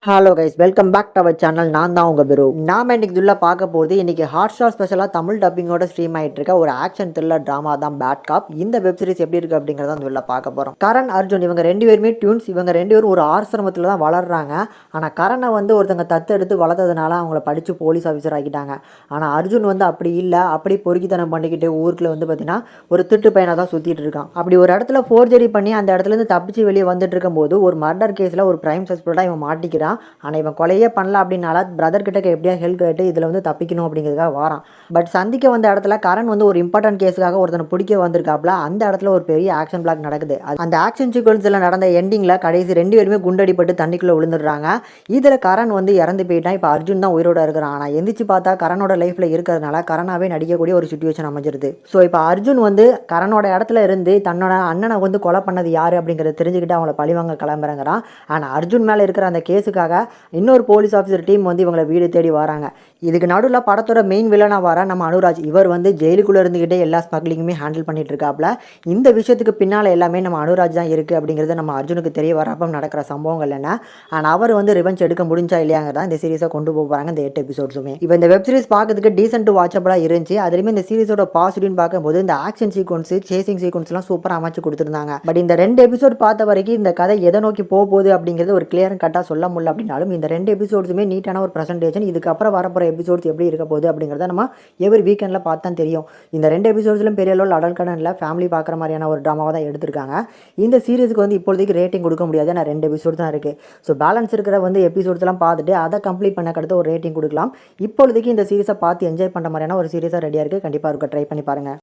Hello guys, welcome back to our channel. நான் தான் உங்கள் பிரு. நாம இன்னைக்கு இதுல பார்க்க போகிறது இன்னைக்கு ஹாட் ஸ்டார் ஸ்பெஷலாக தமிழ் டப்பிங்கோட ஸ்ட்ரீம் ஆகிட்டு இருக்க ஒரு ஆக்ஷன் த்ரில்லர் ட்ராமா தான் பேட் காப். இந்த வெப் சீரிஸ் எப்படி இருக்கு அப்படிங்கிறத அந்த உள்ள பார்க்க போகிறோம். கரண், அர்ஜுன் இவங்க ரெண்டு பேருமே டியூன்ஸ். இவங்க ரெண்டு பேரும் ஒரு ஆசிரமத்தில் தான் வளர்றாங்க. ஆனால் கரணை வந்து ஒருத்தங்க தத்தெடுத்து வளர்த்ததுனால அவங்கள படித்து போலீஸ் ஆஃபீஸர் ஆக்கிட்டாங்க. ஆனால் அர்ஜுன் வந்து அப்படி இல்லை, அப்படி பொறுக்கித்தனம் பண்ணிக்கிட்டு ஊருக்குள்ள வந்து பார்த்தீங்கன்னா ஒரு திட்டு பையனாக தான் சுற்றிட்டு இருக்கான். அப்படி ஒரு இடத்துல ஃபோர்ஜரி பண்ணி அந்த இடத்துலேருந்து தப்பிச்சு வெளியே வந்துட்டு இருக்கும்போது ஒரு மர்டர் கேஸில் ஒரு பிரைம் சஸ்பெக்டாக இவன் மாட்டிக்கிறான். ஆனால் இவன் கொலையே பண்ணல அப்படின்னால பிரதர் கிட்ட எப்படியா ஹெல்ப் கேட்டு இதில் வந்து தப்பிக்கணும் அப்படிங்கிறதுக்காக வாரான். பட் சந்திக்க வந்த இடத்துல கரண் வந்து ஒரு இம்பார்ட்டன்ட் கேஸுக்காக ஒருத்தனை பிடிக்க வந்திருக்காப்ல. அந்த இடத்துல ஒரு பெரிய ஆக்ஷன் பிளாக் நடக்குது. அந்த ஆக்ஷன் சீக்வன்ஸில் நடந்த எண்டிங்கில் கடைசி ரெண்டு பேருமே குண்டடிப்பட்டு தண்ணிக்குள்ளே விழுந்துடுறாங்க. இதில் கரண் வந்து இறந்து போயிட்டான். இப்போ அர்ஜுன் தான் உயிரோட இருக்கிறான். ஆனால் எந்திரிச்சு பார்த்தா கரணோட லைஃப்பில் இருக்கிறதுனால கரணாவே நடிக்கக்கூடிய ஒரு சுச்சுவேஷன் அமைஞ்சிருது. ஸோ இப்போ அர்ஜுன் வந்து கரணோட இடத்துல இருந்து தன்னோட அண்ணனை வந்து கொலை பண்ணது யார் அப்படிங்கிறத தெரிஞ்சுக்கிட்டு அவங்கள பழிவாங்க கிளம்புறங்கிறான். ஆனால் அர்ஜுன் மேலே இருக்கிற அந்த கேஸுக்காக இன்னொரு போலீஸ் ஆஃபீஸர் டீம் வந்து இவங்களை வீடு தேடி வராங்க. இதுக்கு நடுவில் படத்தோட மெயின் வில்லனாக வர நம்ம அனுராஜ். இவர் வந்து ஜெயிலுக்குள்ளே இருந்துக்கிட்டே எல்லா ஸ்மக்லிங்குமே ஹேண்டில் பண்ணிட்டு இருக்காப்ல. இந்த விஷயத்துக்கு பின்னால் எல்லாமே நம்ம அனுராஜ் தான் இருக்குது அப்படிங்கிறது நம்ம அர்ஜுனுக்கு தெரிய வரப்போ நடக்கிற சம்பவங்கள் என்ன, ஆனால் அவர் வந்து ரிவெஞ்ச் எடுக்க முடிஞ்சா இல்லையாங்கிறதா இந்த சீரிஸை கொண்டு போகிறாங்க இந்த 8 எபிசோட்ஸுமே. இப்போ இந்த வெப் சீரிஸ் பார்க்கறதுக்கு டீசென்ட் வாட்சபிளாக இருந்துச்சு. அதுலேயுமே இந்த சீரிஸோட பாசிட்டிவ்னு பார்க்கும்போது இந்த ஆக்ஷன் சீக்வன்ஸ், சேசிங் சீக்வன்ஸ்லாம் சூப்பராக அமைச்சு கொடுத்துருந்தாங்க. பட் இந்த 2 எபிசோட் பார்த்த வரைக்கும் இந்த கதை எதை நோக்கி போகுது அப்படிங்கிறது ஒரு கிளியர் கட்டாக சொல்ல முடியல. அப்படின்னாலும் இந்த 2 எபிசோட்ஸுமே நீட்டான ஒரு ப்ரெசன்டேஷன். இதுக்கப்புறம் வரப்போகிற எபிசோட்ஸ் எப்படி இருக்க போகுது அப்படிங்கிறத நம்ம எவ்ரி வீக்கெண்டில் பார்த்து தான் தெரியும். இந்த 2 எபிசோட்ஸ்லும் பெரிய அளவில் அடல்ட் கண்டென்ட்ல ஃபேமிலி பார்க்குற மாதிரியான ஒரு ட்ராமாவை தான் எடுத்திருக்காங்க. இந்த சீரிஸுக்கு வந்து இப்போதைக்கு ரேட்டிங் கொடுக்க முடியாது. நான் 2 எபிசோட் தான் இருக்குது. ஸோ பேலன்ஸ் இருக்கிற வந்து எபிசோட்ஸ்லாம் பார்த்துட்டு அதை கம்ப்ளீட் பண்ண கடத்த ஒரு ரேட்டிங் கொடுக்கலாம். இப்போதைக்கு இந்த சீரிஸை பார்த்து என்ஜாய் பண்ணுற மாதிரியான ஒரு சீரிஸாக ரெடியாக இருக்குது. கண்டிப்பாக இருக்க ட்ரை பண்ணி பாருங்கள்.